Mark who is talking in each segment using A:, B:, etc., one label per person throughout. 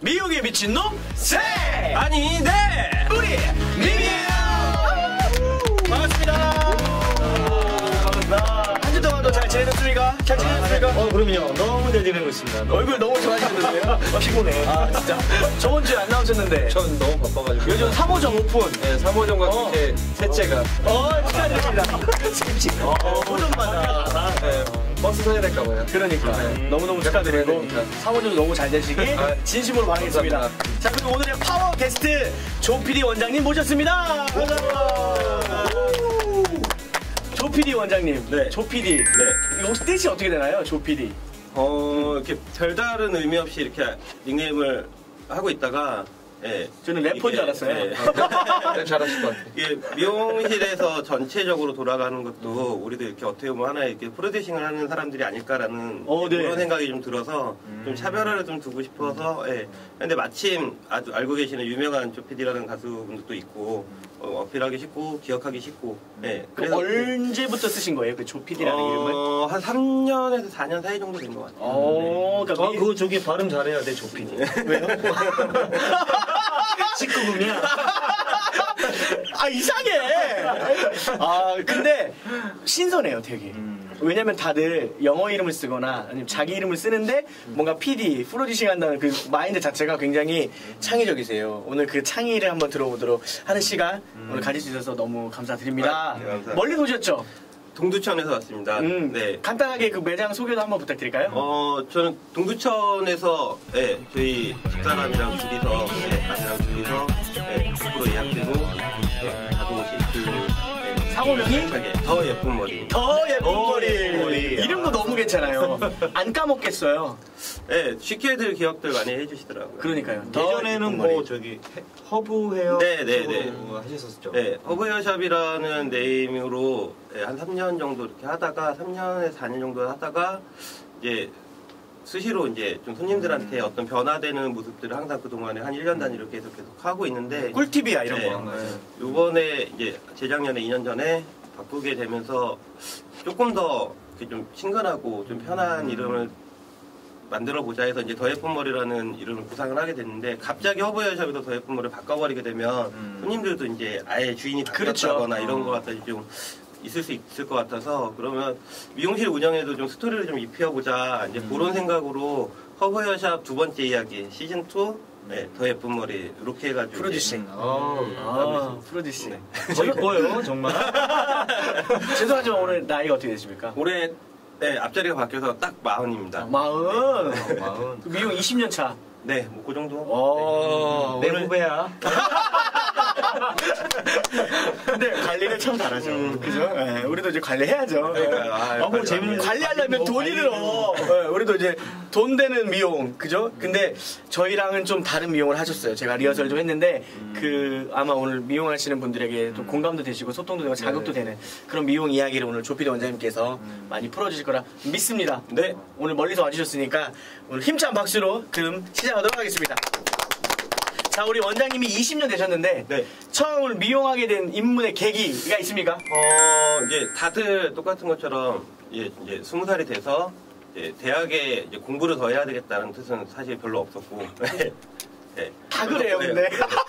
A: 미용에 미친놈 세!
B: 아니 네!
A: 우리 미미예요! 반갑습니다. 한 주 동안도 잘 지내셨습니까? 잘 지내셨습니까?
B: 그럼요. 너무 잘 지내고 있습니다.
A: 얼굴 너무 좋아지셨는데요? 피곤해. 아 진짜. 저번 주에 안 나오셨는데.
B: 전 너무 바빠가지고.
A: 요즘 3호점 오픈.
B: 네, 3호점과 제 셋째가.
A: 축하드립니다. 셋째. 호점마다.
B: 네, 버스 사야 될까봐요.
A: 그러니까 너무너무 축하드리고 3호점 너무 잘 되시길 진심으로 바라겠습니다.
B: 감사합니다.
A: 자, 그리고 오늘의 파워 게스트 조PD 원장님 모셨습니다. 감사합니다. 조PD 원장님.
B: 네.
A: 조PD.
B: 네.
A: 이거 혹시 뜻이 어떻게 되나요? 조PD.
B: 이렇게 별다른 의미 없이 이렇게 닉네임을 하고 있다가, 예.
A: 저는 래퍼인 줄 알았어요.
B: 예.
C: 잘하실 것 같아요.
B: 이게 미용실에서 전체적으로 돌아가는 것도 우리도 이렇게 어떻게 보면 하나의 이렇게 프로듀싱을 하는 사람들이 아닐까라는
A: 네.
B: 그런 생각이 좀 들어서 좀 차별화를 좀 두고 싶어서, 예. 근데 마침 아주 알고 계시는 유명한 조PD라는 가수분들도 있고, 어필하기 쉽고, 기억하기 쉽고, 예.
A: 그래서 언제부터 쓰신 거예요? 그 조PD라는 이름을?
B: 한 3년에서 4년 사이 정도 된 것 같아요.
A: 그러니까
C: 그거 저기 발음 잘해야 돼, 조PD.
A: 왜요?
C: 19금이야.
A: 아, 이상해! 아, 근데 신선해요, 되게. 왜냐면 다들 영어 이름을 쓰거나 아니면 자기 이름을 쓰는데 뭔가 PD, 프로듀싱 한다는 그 마인드 자체가 굉장히 창의적이세요. 오늘 그 창의를 한번 들어보도록 하는 시간 오늘 가질 수 있어서 너무 감사드립니다.
B: 네, 감사합니다.
A: 멀리 오셨죠?
B: 동두천에서 왔습니다. 네.
A: 간단하게 그 매장 소개도 한번 부탁드릴까요?
B: 저는 동두천에서, 예, 저희 집사람이랑 둘이서, 예, 아내랑 둘이서, 예, 집으로 예약되고, 예, 자동 시트,
A: 상호명이?
B: 더 예쁜 머리.
A: 더 예쁜 머리.
B: 머리.
A: 이름도 너무 괜찮아요. 안 까먹겠어요.
B: 예, 쉽게들 기억들 많이 해주시더라고요.
A: 그러니까요.
C: 예전에는 뭐 저기 허브 헤어
B: 네.
C: 하셨었죠.
B: 네, 허브헤어샵이라는 네임으로, 예, 한 3년 정도 이렇게 하다가, 3년에서 4년 정도 하다가, 이제, 수시로 이제 좀 손님들한테 어떤 변화되는 모습들을 항상 그동안에 한 1년 단위로 계속 하고 있는데,
A: 꿀팁이야, 이런
B: 네,
A: 거.
B: 요번에 이제 재작년에 2년 전에 바꾸게 되면서 조금 더 이렇게 좀 친근하고 좀 편한 이름을 만들어 보자 해서 이제 더 예쁜 머리라는 이름을 구상을 하게 됐는데, 갑자기 허브헤어샵에서 더 예쁜 머리를 바꿔버리게 되면 손님들도 이제 아예 주인이 바뀌었다거나 이런 거 같아서 좀 있을 수 있을 것 같아서, 그러면 미용실 운영에도 좀 스토리를 좀 입혀보자, 이제 그런 생각으로 허브헤어샵 두 번째 이야기 시즌 2 네, 더 예쁜 머리 이렇게 해가지고
A: 프로듀싱. 프로듀싱.
B: 네.
C: 예뻐요, 정말.
A: 죄송하지만 오늘 나이가 어떻게 되십니까?
B: 올해, 네, 앞자리가 바뀌어서 딱 40입니다.
A: 40.
C: 마흔.
A: 미용 20년 차.
B: 네, 뭐 그 정도.
C: 내 후배야.
A: 근데 관리를 참 잘하죠. 그죠? 네, 우리도 이제 관리해야죠.
B: 뭐
C: 재밌는
A: 관리하려면 돈이 들어. 네, 우리도 이제 돈 되는 미용, 그죠? 근데 저희랑은 좀 다른 미용을 하셨어요. 제가 리허설 좀 했는데, 그, 아마 오늘 미용하시는 분들에게 좀 공감도 되시고 소통도 되고 자극도 되는 그런 미용 이야기를 오늘 조PD 원장님께서 많이 풀어주실 거라 믿습니다.
B: 네.
A: 오늘 멀리서 와주셨으니까 오늘 힘찬 박수로 그럼 시작하도록 하겠습니다. 자, 우리 원장님이 20년 되셨는데,
B: 네.
A: 처음 미용하게 된 입문의 계기가 있습니까?
B: 이제 다들 똑같은 것처럼 이제 20살이 돼서 이제 대학에 이제 공부를 더 해야 되겠다는 뜻은 사실 별로 없었고. 네.
A: 다 그래요, 근데.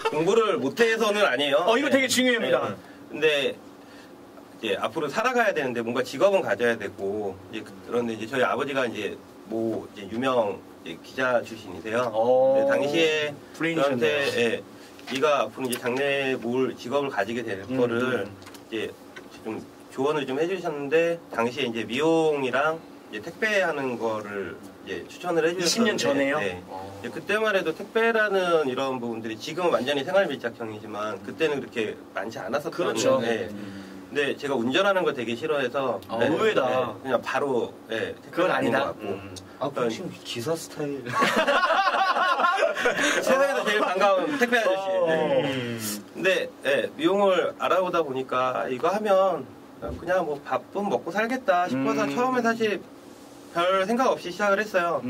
B: 공부를 못해서는 아니에요.
A: 이거 되게 중요합니다.
B: 네. 근데 이제 앞으로 살아가야 되는데 뭔가 직업은 가져야 되고, 이제 그런데 이제 저희 아버지가 이제 이제 유명 기자 출신이세요. 네, 당시에 저한테, 예, 네가 앞으로 이제 장래에 뭘 직업을 가지게 될 거를 이제 좀 조언을 좀 해주셨는데, 당시에 이제 미용이랑 이제 택배하는 거를 이제 추천을 해주셨는데
A: 20년 전에요?
B: 네. 그때만 해도 택배라는 이런 부분들이 지금은 완전히 생활 밀착형이지만 그때는 그렇게 많지 않았었던
A: 그렇죠.
B: 네. 근데 제가 운전하는 거 되게 싫어해서
A: 의외다.
B: 그냥 바로
A: 그건 아니다.
C: 혹시 기사 스타일.
B: 세상에서 제일 반가운 택배 아저씨. 근데 미용을 알아보다 보니까 이거 하면 그냥 뭐 밥은 먹고 살겠다 싶어서 처음에 사실 별 생각 없이 시작을 했어요.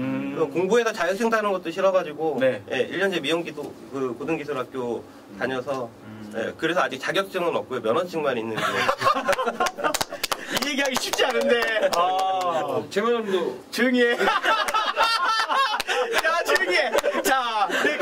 B: 공부해서 자격증 따는 것도 싫어가지고 1년제 미용기도 그 고등기술학교 다녀서 그래서 아직 자격증은 없고요. 면허증만 있는
A: 이 얘기하기 쉽지 않은데.
C: 제 말도
A: 조용히 해. 야, 조용히 해. 자, 네,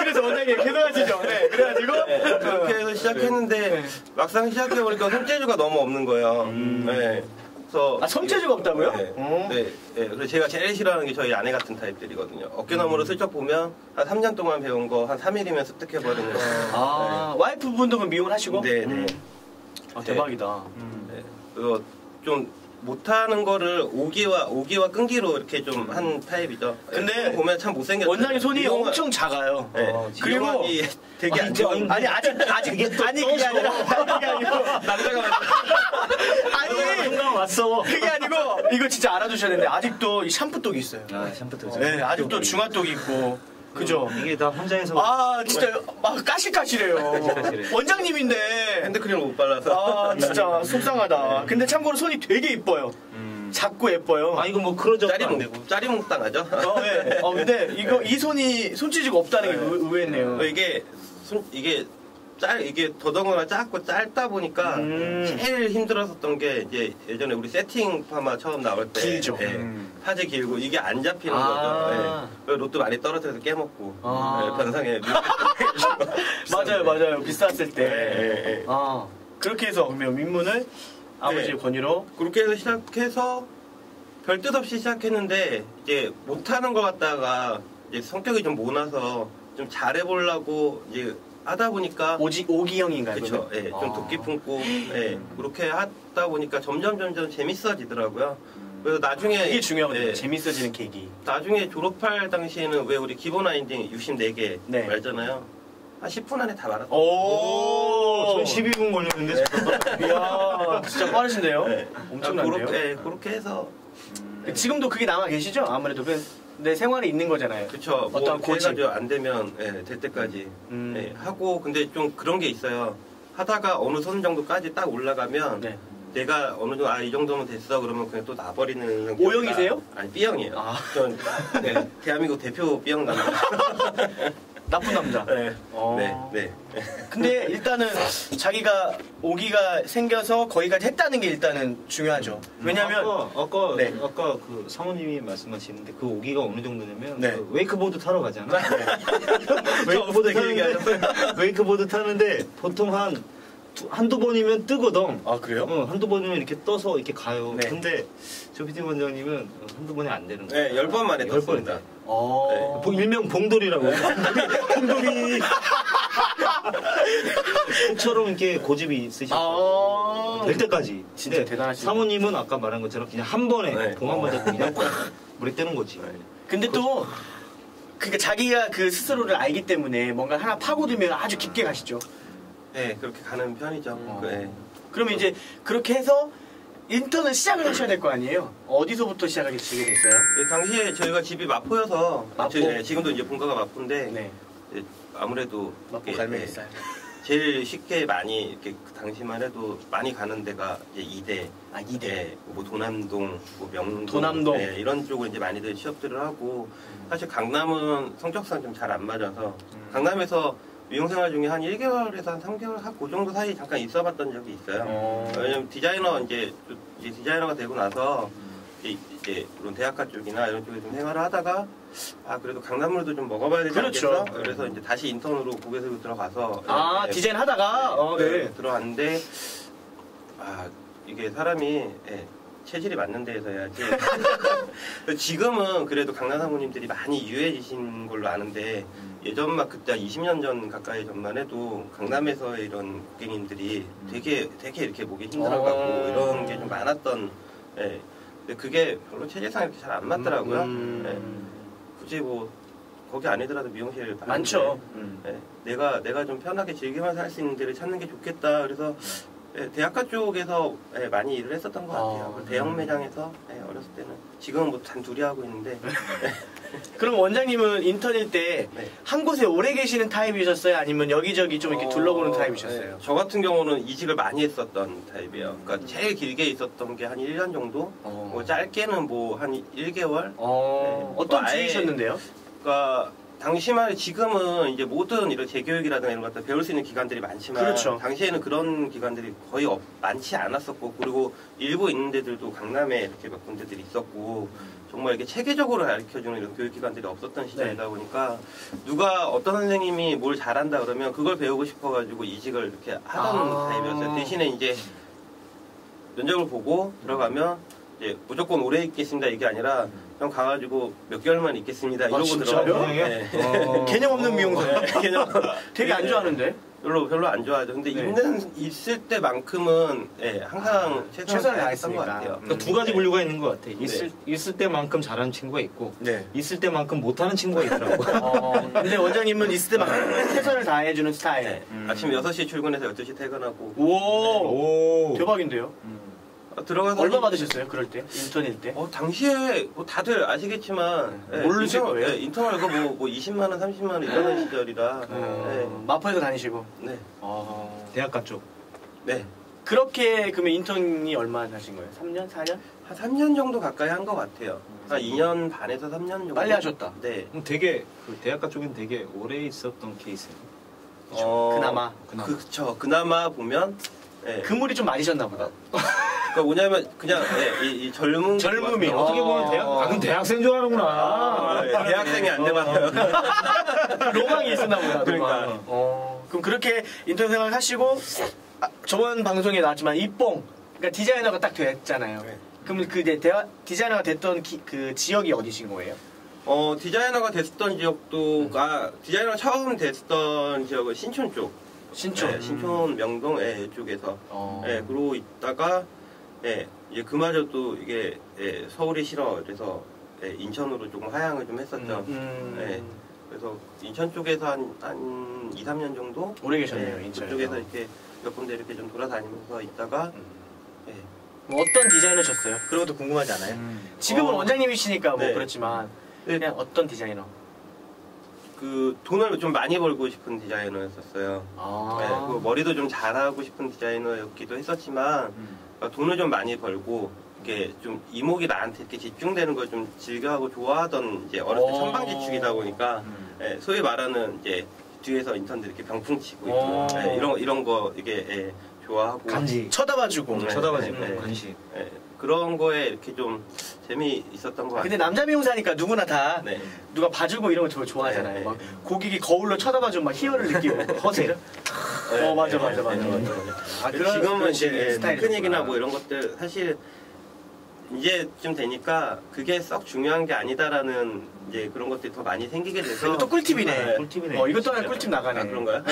B: 시작했는데
A: 네.
B: 막상 시작해보니까 손재주가 너무 없는 거예요. 네. 그래서
A: 아, 손재주가 없다고요?
B: 네.
A: 어.
B: 네. 네. 그래서 제가 제일 싫어하는 게 저희 아내 같은 타입들이거든요. 어깨너머로 슬쩍 보면 한 3년 동안 배운 거 한 3일이면 습득해버리는.
A: 아, 와이프분도 그럼 미용을 하시고?
B: 네, 네.
A: 아, 대박이다.
B: 네. 그래서 좀 못하는 거를 오기와 끈기로 이렇게 좀 한 타입이죠.
A: 근데
B: 보면 참 못생겼어요.
A: 원장님 손이
B: 미용은-
A: 엄청 작아요.
B: 네.
A: 그리고
B: 미용하기 되게 안 좋은.
A: 아니 아직 아니 그게 아니라 그게 아니고
B: 남자가
A: 아니
C: 순간 왔어.
A: 그게 아니고 이거 진짜 알아두셔야 되는데 아직도 이 샴푸독이 있어요.
C: 아, 샴푸도.
A: 네, 아직도 중화독이 있고 그죠?
C: 이게 다 혼자해서.
A: 아 진짜 막 까실까실해요.
C: 까실까실해.
A: 원장님인데
B: 핸드크림을 못 발라서.
A: 아 진짜 속상하다. 근데 참고로 손이 되게 이뻐요. 작고 예뻐요.
C: 아, 이거 뭐 그러죠. 안 되고.
B: 짜리몽 당하죠.
A: 네. 근데 이 손이 손재주가 없다는 게 의외네요.
B: 이게 이게 더더구나 작고 짧다 보니까 제일 힘들었었던 게 이제 예전에 우리 세팅 파마 처음 나올 때
A: 길죠.
B: 예, 파지 길고 이게 안 잡히는 거죠. 예. 그래서 로또 많이 떨어져서 깨먹고 예, 변상에
A: 맞아요. 비쌌을 때.
B: 예, 예.
A: 그렇게 해서 그러면 민문을 아버지의 권유로
B: 그렇게 해서 시작해서 별 뜻 없이 시작했는데 이제 못하는 것 같다가 이제 성격이 좀 모나서 좀 잘해보려고 이제 하다 보니까
A: 오기형인가요?
B: 그렇죠.
A: 그러면?
B: 예, 좀 도끼 품고 예, 그렇게 하다 보니까 점점 재밌어지더라고요. 그래서 나중에
A: 그게 중요하거든요.
B: 예,
A: 재밌어지는 계기.
B: 나중에 졸업할 당시에는 왜 우리 기본 와인딩 64개
A: 네.
B: 말잖아요. 한 10분 안에 다 말았어요.
C: 전 12분 걸렸는데.
A: 이야, 진짜 빠르신데요?
B: 네.
A: 엄청난데요?
B: 그렇게 해서
A: 지금도 그게 남아 계시죠? 아무래도 내 생활에 있는 거잖아요.
B: 그쵸.
A: 어떤
B: 뭐
A: 고집.
B: 제가 안 되면 예, 될 때까지 예, 하고 근데 좀 그런 게 있어요. 하다가 어느 선 정도까지 딱 올라가면
A: 네.
B: 내가 어느 정도 이 정도면 됐어 그러면 그냥 또 놔버리는 성격이라.
A: O형이세요?
B: 아니 B형이에요.
A: 아.
B: 전 네, 대한민국 대표 B형 남자.
A: 나쁜 남자.
B: 네.
A: 어.
B: 네.
A: 근데 일단은 자기가 오기가 생겨서 거기까지 했다는 게 일단은 중요하죠. 왜냐면
C: 아까
A: 네.
C: 그 사모님이 말씀하시는데 그 오기가 어느 정도냐면
A: 네.
C: 그 웨이크보드 타러 가잖아. 웨이크보드 타는데 보통 한두 번이면 뜨거든.
A: 아 그래요?
C: 한두 번이면 이렇게 떠서 이렇게 가요.
A: 네.
C: 근데 조 PD 원장님은 한두 번이 안 되는 거예요.
B: 네, 10번 만에
C: 10번
B: 떴습니다.
C: 일명 봉돌이라고. 봉돌이. 처럼 이렇게 고집이 있으시고 될 때까지.
A: 진짜
C: 근데
A: 대단하시네요.
C: 사모님은 아까 말한 것처럼 그냥 한 번에
B: 네.
C: 봉 한 번 잡고 그냥 꽉 물에 뜨는 거지.
A: 근데 또 그러니까 자기가 그 스스로를 알기 때문에 뭔가 하나 파고들면 아주 깊게 가시죠.
B: 네, 그렇게 가는 편이죠. 네.
A: 그러면 이제 그렇게 해서 인턴을 시작을 하셔야 될 거 아니에요? 어디서부터 시작하게 되게 됐어요?
B: 네, 당시에 저희가 집이 마포여서
A: 마포?
B: 지금도 이제 본가가 마포인데
A: 네.
B: 아무래도
A: 마포
B: 이렇게,
A: 갈매기살.
B: 제일 쉽게 많이 이렇게 그 당시만 해도 많이 가는 데가 이제 이대,
A: 이대.
B: 뭐 도남동, 뭐 명동,
A: 도남동.
B: 네, 이런 쪽으로 이제 많이들 취업들을 하고 사실 강남은 성적상 좀 잘 안 맞아서 강남에서 미용생활 중에 한 1개월에서 한 3개월 그 정도 사이 잠깐 있어봤던 적이 있어요. 왜냐면 디자이너가 되고 나서 이제 물론 대학가 쪽이나 이런 쪽에 좀 생활을 하다가 그래도 강남물도 좀 먹어봐야 되지
A: 그렇죠.
B: 않겠어? 그래서 이제 다시 인턴으로 고객으로 들어가서
A: 디자인 하다가
B: 들어왔는데 이게 사람이 체질이 맞는 데에서 해야지. 지금은 그래도 강남 사모님들이 많이 유해지신 걸로 아는데 예전만 그때 20년 전 가까이 전만 해도 강남에서의 이런 고객님들이 되게 이렇게 보기 힘들어가고 이런 게 좀 많았던. 근데 그게 별로 체질상 이렇게 잘 안 맞더라고요. 굳이 뭐 거기 아니더라도 미용실
A: 많죠.
B: 내가 좀 편하게 즐기면서 할 수 있는 데를 찾는 게 좋겠다. 그래서 대학가 쪽에서 많이 일을 했었던 것 같아요. 대형 매장에서 어렸을 때는 지금은 뭐 단둘이 하고 있는데.
A: 그럼 원장님은 인턴일 때 한 곳에 오래 계시는 타입이셨어요? 아니면 여기저기 좀 이렇게 둘러보는 타입이셨어요?
B: 저 같은 경우는 이직을 많이 했었던 타입이에요. 그러니까 제일 길게 있었던 게 한 1년 정도, 뭐 짧게는 뭐 한 1개월.
A: 어떤 주이셨는데요?
B: 그러니까 당시만 지금은 이제 모든 이런 재교육이라든가 이런 것들 배울 수 있는 기관들이 많지만
A: 그렇죠.
B: 당시에는 그런 기관들이 거의 많지 않았었고 그리고 일부 있는 데들도 강남에 이렇게 몇 군데들이 있었고 정말 이렇게 체계적으로 가르쳐주는 이런 교육기관들이 없었던 시절이다 보니까 누가 어떤 선생님이 뭘 잘한다 그러면 그걸 배우고 싶어가지고 이직을 이렇게 하던 타입이었어요. 대신에 이제 면접을 보고 들어가면 이제 무조건 오래 있겠습니다 이게 아니라 형 가가지고 몇 개월만 있겠습니다 이러고
A: 진짜요?
B: 들어가요. 네.
A: 개념 없는 미용사.
B: 개념
A: 되게 안 좋아하는데.
B: 별로 안 좋아하죠. 근데 있을 때만큼은 항상 최선을 다했던 것 같아요.
C: 그러니까 두 가지 분류가 있는 것 같아. 있을 때만큼 잘하는 친구가 있고, 있을 때만큼 못하는 친구가 있더라고.
A: 근데 원장님은 있을 때만큼 최선을 다해주는 스타일.
B: 네. 아침 6시 출근해서 12시 퇴근하고.
A: 오, 대박인데요?
B: 들어가서
A: 얼마 받으셨어요? 그럴 때? 인턴일 때?
B: 당시에 뭐 다들 아시겠지만
A: 모르실 거예요?
B: 인턴 월급 뭐 20만 원, 30만 원 이러는 시절이라
A: 마포에서 다니시고?
B: 네.
C: 대학가 쪽.
B: 네.
A: 그렇게 그러면 인턴이 얼마나 하신 거예요? 3년? 4년?
B: 한 3년 정도 가까이 한 것 같아요. 한 2년 반에서 3년 정도.
A: 빨리 하셨다.
B: 네.
C: 되게 그 대학가 쪽엔 되게 오래 있었던 케이스예요.
A: 그나마.
B: 그쵸. 그나마 보면
A: 그물이 좀 많으셨나 보다.
B: 그러니까 뭐냐면 그냥 이
A: 젊음이
C: 어떻게 보면 그럼 대학생 좋아하는구나.
B: 대학생이 안 돼봐요.
A: 로망이 있었나 보다.
B: 그러니까.
A: 그럼 그렇게 인턴 생활을 하시고 저번 방송에 나왔지만 입봉, 그러니까 디자이너가 딱 됐잖아요. 그럼 그 디자이너가 됐던 그 지역이 어디신 거예요?
B: 디자이너가 됐었던 지역도가 디자이너가 처음 됐었던 지역은 신촌 쪽.
A: 신촌.
B: 신촌 명동 이쪽에서. 그러고 있다가 이제 그마저도 이게 서울이 싫어 그래서 인천으로 조금 하향을 좀 했었죠. 그래서 인천 쪽에서 한 2, 3년 정도
A: 오래 계셨네요. 인천
B: 쪽에서 이렇게 몇 군데 이렇게 좀 돌아다니면서 있다가
A: 뭐 어떤 디자이너셨어요? 그런 것도 궁금하지 않아요? 지금은 원장님이시니까 뭐 그렇지만 그냥 어떤 디자이너?
B: 그 돈을 좀 많이 벌고 싶은 디자이너였었어요. 그 머리도 좀 잘하고 싶은 디자이너였기도 했었지만 돈을 좀 많이 벌고 이게 좀 이목이 나한테 이렇게 집중되는 걸 좀 즐겨하고 좋아하던 이제 어렸을 때 천방지축이다 보니까 소위 말하는 이제 뒤에서 인턴들 이렇게 병풍 치고 있고 이런 거 이게 좋아하고
C: 간지
A: 쳐다봐주고
C: 쳐다봐주고 관심.
B: 그런 거에 이렇게 좀 재미 있었던 것 같아요.
A: 근데 남자 미용사니까 누구나 다 누가 봐주고 이런 거 좋아하잖아요. 막 고객이 거울로 쳐다봐주면 막 희열을 느끼고 허세. 맞아.
B: 지금은 이제
A: 스타일
B: 테크닉이나 뭐 이런 것들 사실 이제 좀 되니까 그게 썩 중요한 게 아니다라는 이제 그런 것들이 더 많이 생기게 돼서
A: 이것도 꿀팁이네.
C: 꿀팁이네.
A: 이것도 하나 꿀팁 나가네.
B: 그런가요?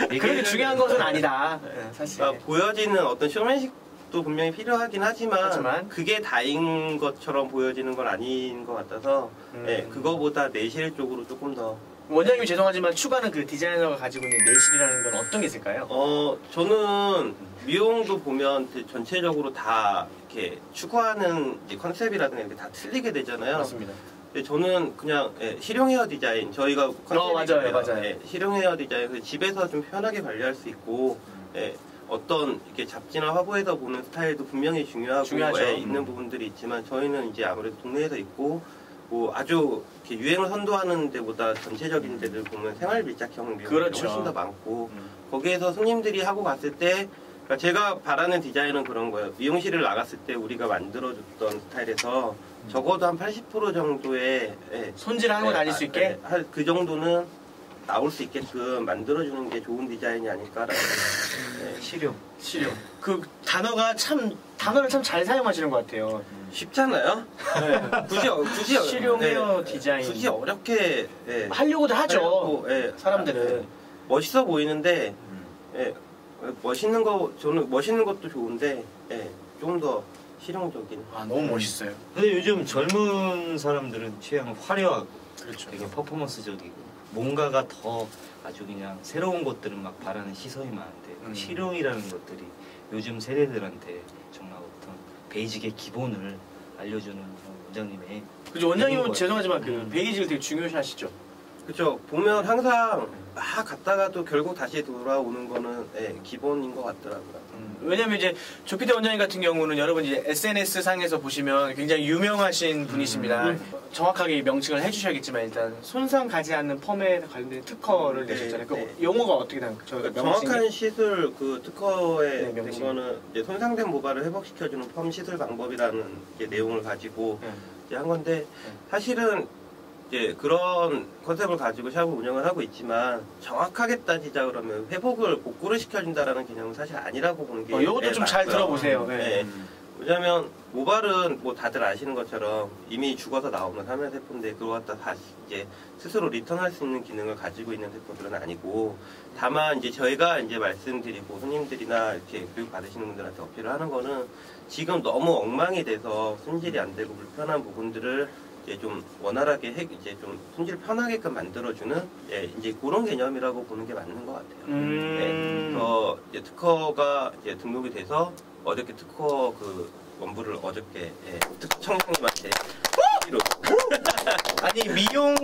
A: 그렇게 중요한 것은 아니다. 사실.
B: 보여지는 어떤 쇼맨십도 분명히 필요하긴 하지만 그게 다인 것처럼 보여지는 건 아닌 것 같아서 그거보다 내실 쪽으로 조금 더
A: 원장님이 죄송하지만 추가는 그 디자이너가 가지고 있는 내실이라는 건 어떤 게 있을까요?
B: 저는 미용도 보면 전체적으로 다 이렇게 추구하는 이제 컨셉이라든가 이렇게 다 틀리게 되잖아요.
A: 맞습니다.
B: 근데 저는 그냥 실용 헤어 디자인 저희가 컨셉이
A: 맞아요.
B: 실용 헤어 디자인 그래서 집에서 좀 편하게 관리할 수 있고 어떤 이렇게 잡지나 화보에서 보는 스타일도 분명히 중요하죠. 있는 부분들이 있지만 저희는 이제 아무래도 동네에서 있고 뭐 아주 이렇게 유행을 선도하는 데보다 전체적인 데들 보면 생활 밀착형 미용이 훨씬 더 많고 거기에서 손님들이 하고 갔을 때 그러니까 제가 바라는 디자인은 그런 거예요. 미용실을 나갔을 때 우리가 만들어줬던 스타일에서 적어도 한 80% 정도의
A: 손질하고 다닐 수 있게
B: 그 정도는 나올 수 있게끔 만들어주는 게 좋은 디자인이 아닐까라는
C: 실용.
A: 그 단어를 참 잘 사용하시는 것 같아요.
B: 쉽잖아요. 굳이
A: 실용 헤어 디자인
B: 굳이 어렵게
A: 하려고들 하죠. 사람들은
B: 멋있어 보이는데 저는 멋있는 것도 좋은데 좀 더 실용적인.
A: 너무 멋있어요.
C: 근데 요즘 젊은 사람들은 취향은 화려하고
A: 그렇죠.
C: 되게 퍼포먼스적이고 뭔가가 더 아주 그냥 새로운 것들은 막 바라는 시선이 많은데 실용이라는 것들이 요즘 세대들한테 정말 어떤 베이직의 기본을 알려주는 원장님의
A: 그죠. 원장님은 죄송하지만 그 베이직을 되게 중요시하시죠.
B: 그렇죠. 보면 항상 갔다가도 결국 다시 돌아오는 거는 기본인 것 같더라고요.
A: 왜냐면 이제 조피디 원장님 같은 경우는 여러분 이제 SNS 상에서 보시면 굉장히 유명하신 분이십니다. 정확하게 명칭을 해주셔야겠지만 일단 손상 가지 않는 펌에 관련된 특허를 내셨잖아요. 그 용어가 어떻게 나요?
B: 정확한 시술 그 특허에 된 거는 이제 손상된 모발을 회복시켜주는 펌 시술 방법이라는 내용을 가지고 이제 한 건데 사실은 이제 그런 컨셉을 가지고 샵을 운영을 하고 있지만 정확하게 따지자 그러면 회복을 복구를 시켜준다라는 개념은 사실 아니라고 보는 게
A: 이것도 좀 잘 들어보세요. 네.
B: 왜냐면 모발은 뭐 다들 아시는 것처럼 이미 죽어서 나오는 사면세포인데 그걸 갖다 다시 이제 스스로 리턴할 수 있는 기능을 가지고 있는 세포들은 아니고 다만 이제 저희가 이제 말씀드리고 손님들이나 이렇게 교육 받으시는 분들한테 어필을 하는 거는 지금 너무 엉망이 돼서 손질이 안 되고 불편한 부분들을 이제 좀 원활하게 이제 좀 손질 편하게끔 만들어주는 이제 그런 개념이라고 보는 게 맞는 것 같아요. 그래서 이제 특허가 이제 등록이 돼서 어저께 특허 그 원부를 어저께 특허 청장님한테
A: 아니 미용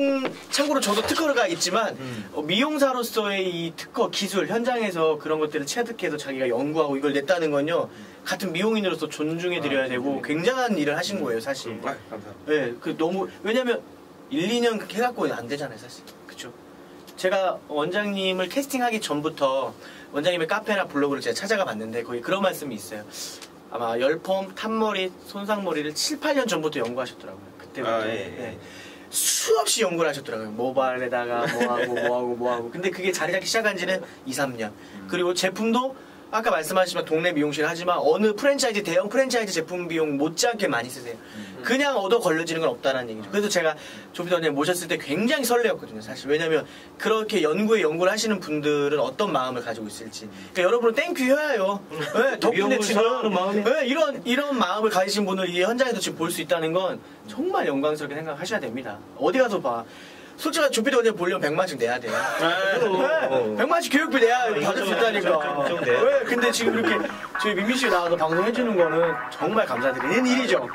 A: 참고로 저도 특허가 있지만 미용사로서의 이 특허 기술 현장에서 그런 것들을 체득해서 자기가 연구하고 이걸 냈다는 건요 같은 미용인으로서 존중해 드려야 되고 굉장한 일을 하신 거예요 사실.
B: 감사합니다.
A: 네, 그 너무 왜냐면 1, 2년 그렇게 해갖고 안 되잖아요 사실. 그쵸? 제가 원장님을 캐스팅하기 전부터 원장님의 카페나 블로그를 제가 찾아가 봤는데 거기 그런 말씀이 있어요. 아마 열펌, 탑머리, 손상머리를 7, 8년 전부터 연구하셨더라고요. 그때부터. 네. 수없이 연구를 하셨더라고요. 모발에다가 뭐하고. 근데 그게 자리 잡기 시작한 지는 2, 3년. 그리고 제품도 아까 말씀하셨지만 동네 미용실 하지만 어느 프랜차이즈, 대형 프랜차이즈 제품 비용 못지않게 많이 쓰세요. 그냥 얻어 걸려지는 건 없다는 얘기죠. 그래서 제가 조비드 원장님 모셨을 때 굉장히 설레었거든요, 사실. 왜냐면 그렇게 연구를 하시는 분들은 어떤 마음을 가지고 있을지. 그러니까 여러분은 땡큐 해야요. 네, 덕분에 지금 네, 이런 마음을 가지신 분을 이 현장에서 지금 볼 수 있다는 건 정말 영광스럽게 생각하셔야 됩니다. 어디 가서 봐. 솔직히 조비드 원장님 보려면 100만씩 내야 돼요. 네, 100만씩 교육비 내야 받을 수 있다니까. 네, 근데 지금 이렇게 저희 민민 씨가 나와서 방송해주는 거는 정말 감사드리는 일이죠.